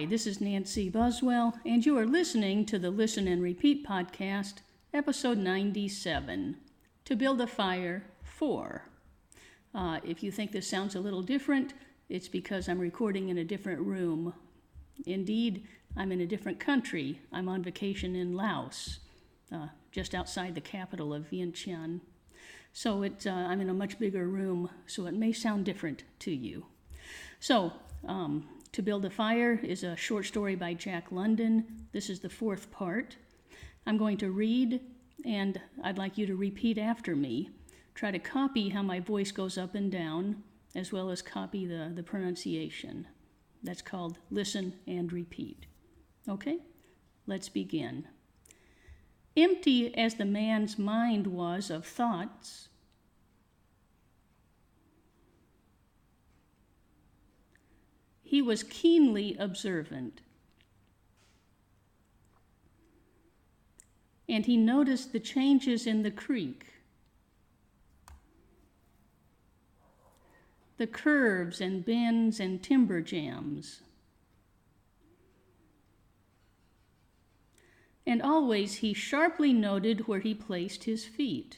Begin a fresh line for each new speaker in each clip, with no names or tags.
Hi, this is Nancy Buswell, and you are listening to the Listen and Repeat podcast, episode 97, To Build a Fire 4. If you think this sounds a little different, it's because I'm recording in a different room. Indeed, I'm in a different country. I'm on vacation in Laos, just outside the capital of Vientiane. So I'm in a much bigger room, so it may sound different to you. So, To Build a Fire is a short story by Jack London. This is the fourth part. I'm going to read, and I'd like you to repeat after me. Try to copy how my voice goes up and down, as well as copy the pronunciation. That's called Listen and Repeat. Okay, let's begin. Empty as the man's mind was of thoughts, he was keenly observant, and he noticed the changes in the creek, the curves and bends and timber jams. And always he sharply noted where he placed his feet.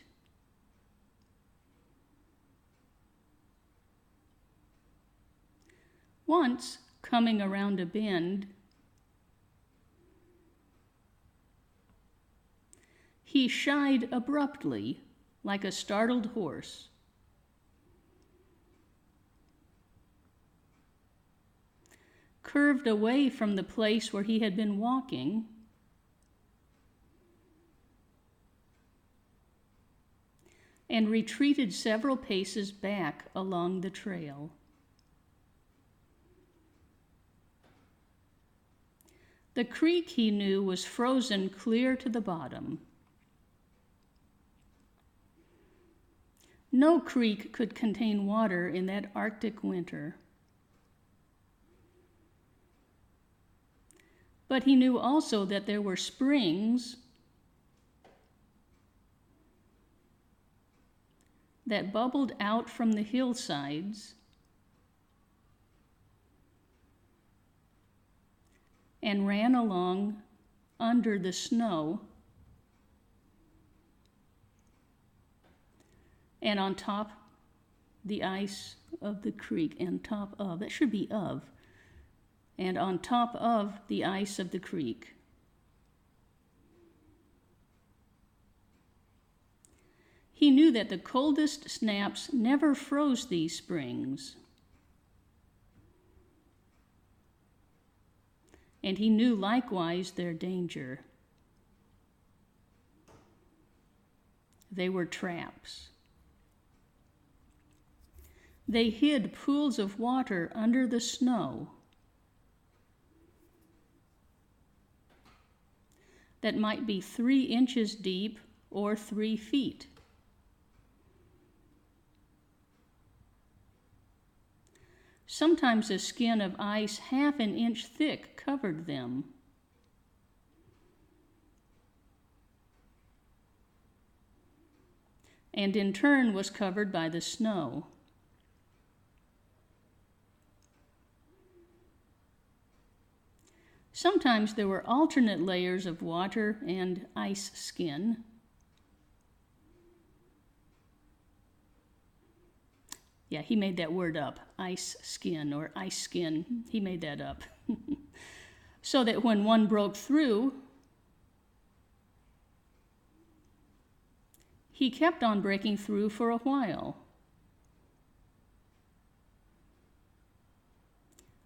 Once, coming around a bend, he shied abruptly like a startled horse. Curved away from the place where he had been walking, and retreated several paces back along the trail. The creek, he knew, was frozen clear to the bottom. No creek could contain water in that Arctic winter. But he knew also that there were springs that bubbled out from the hillsides and ran along under the snow and on top the ice of the creek, and that should be and on top of the ice of the creek. He knew that the coldest snaps never froze these springs. And he knew likewise their danger. They were traps. They hid pools of water under the snow that might be 3 inches deep or 3 feet. Sometimes a skin of ice half an inch thick covered them. And in turn was covered by the snow. Sometimes there were alternate layers of water and ice skin. Yeah, he made that word up, ice skin or ice skin. He made that up. So that when one broke through, he kept on breaking through for a while.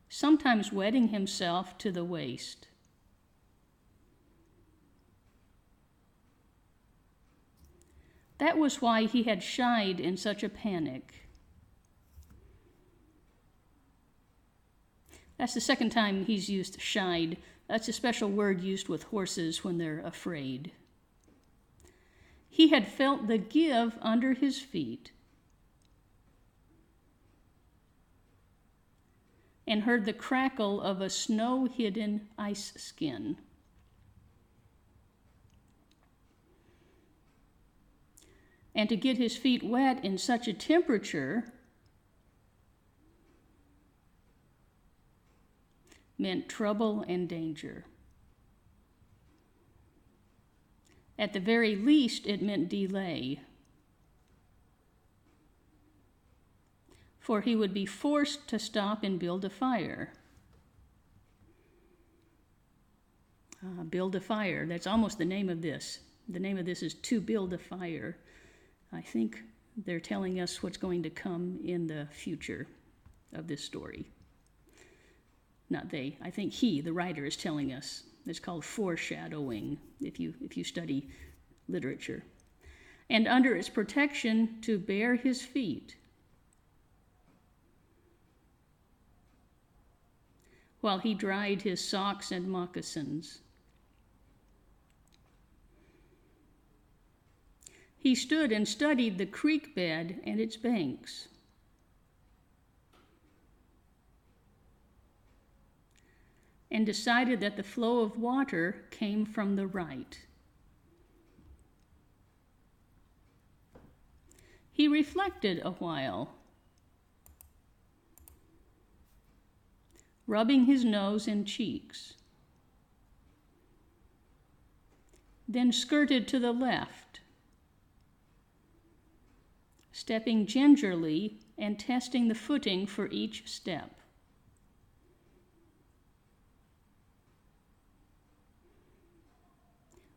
Sometimes wetting himself to the waist. That was why he had shied in such a panic. That's the second time he's used shied. That's a special word used with horses when they're afraid. He had felt the give under his feet and heard the crackle of a snow-hidden ice skin. And to get his feet wet in such a temperature meant trouble and danger. At the very least, it meant delay, for he would be forced to stop and build a fire. Build a fire, that's almost the name of this. The name of this is To Build a Fire. I think they're telling us what's going to come in the future of this story. Not they, I think he, the writer, is telling us. It's called foreshadowing, if you study literature. And under its protection, to bare his feet, while he dried his socks and moccasins. He stood and studied the creek bed and its banks. And decided that the flow of water came from the right. He reflected a while, rubbing his nose and cheeks, then skirted to the left, stepping gingerly and testing the footing for each step.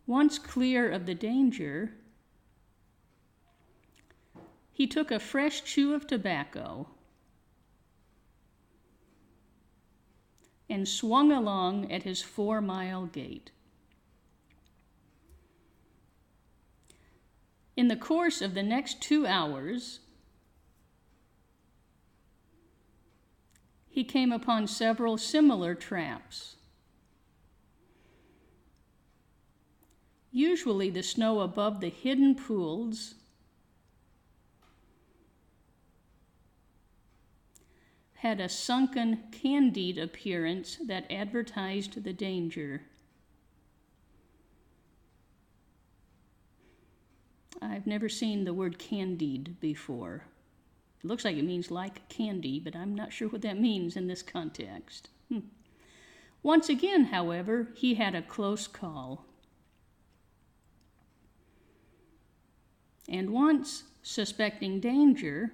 Once clear of the danger, he took a fresh chew of tobacco and swung along at his 4-mile gait. In the course of the next 2 hours, he came upon several similar traps. Usually the snow above the hidden pools had a sunken, candied appearance that advertised the danger. I've never seen the word candied before. It looks like it means like candy, but I'm not sure what that means in this context. Once again, however, he had a close call. And once, suspecting danger,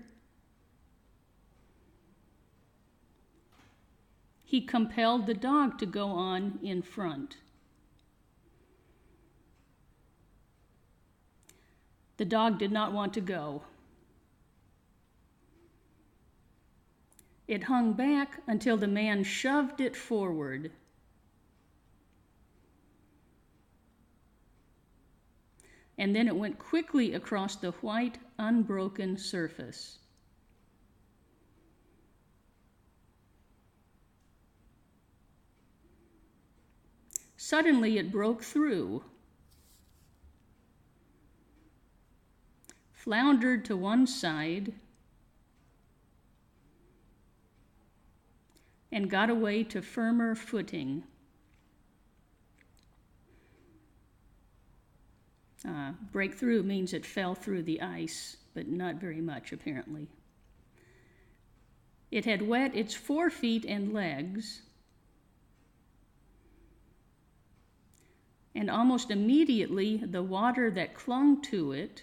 he compelled the dog to go on in front. The dog did not want to go. It hung back until the man shoved it forward. And then it went quickly across the white, unbroken surface. Suddenly it broke through, floundered to one side, and got away to firmer footing. Breakthrough means it fell through the ice, but not very much, apparently. It had wet its 4 feet and legs, and almost immediately the water that clung to it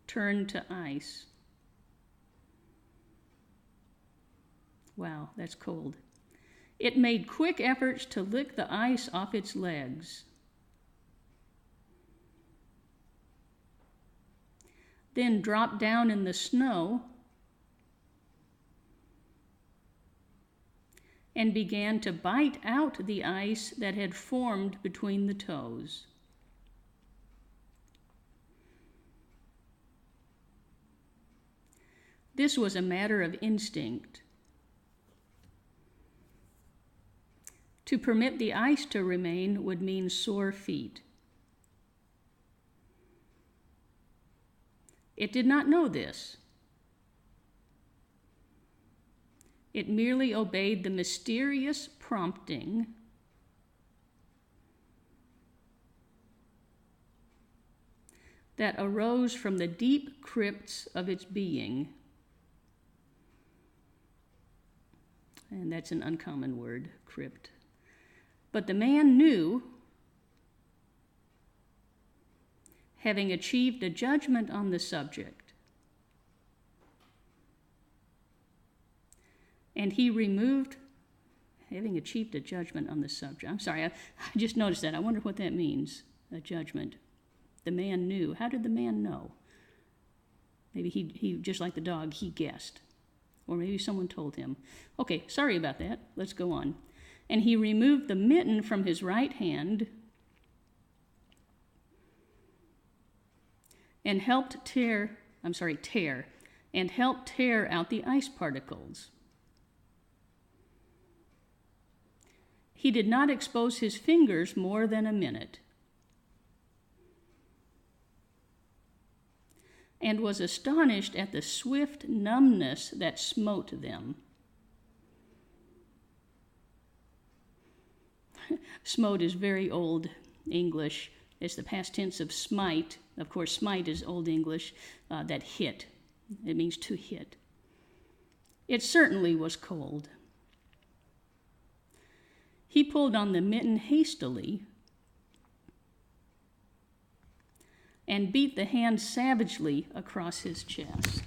turned to ice. Wow, that's cold. It made quick efforts to lick the ice off its legs. Then dropped down in the snow and began to bite out the ice that had formed between the toes. This was a matter of instinct. To permit the ice to remain would mean sore feet. It did not know this. It merely obeyed the mysterious prompting that arose from the deep crypts of its being. and that's an uncommon word, crypt. But the man knew, having achieved a judgment on the subject, and he removed, having achieved a judgment on the subject. I'm sorry, I just noticed that. I wonder what that means, a judgment. The man knew. How did the man know? Maybe he just like the dog, he guessed. Or maybe someone told him. Okay, sorry about that. Let's go on. And he removed the mitten from his right hand and helped tear out the ice particles. He did not expose his fingers more than a minute, and was astonished at the swift numbness that smote them. Smote is very old English. It's the past tense of smite. Of course, smite is Old English, that hit. It means to hit. It certainly was cold. He pulled on the mitten hastily and beat the hand savagely across his chest.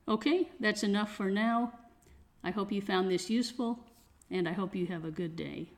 Okay, that's enough for now. I hope you found this useful, and I hope you have a good day.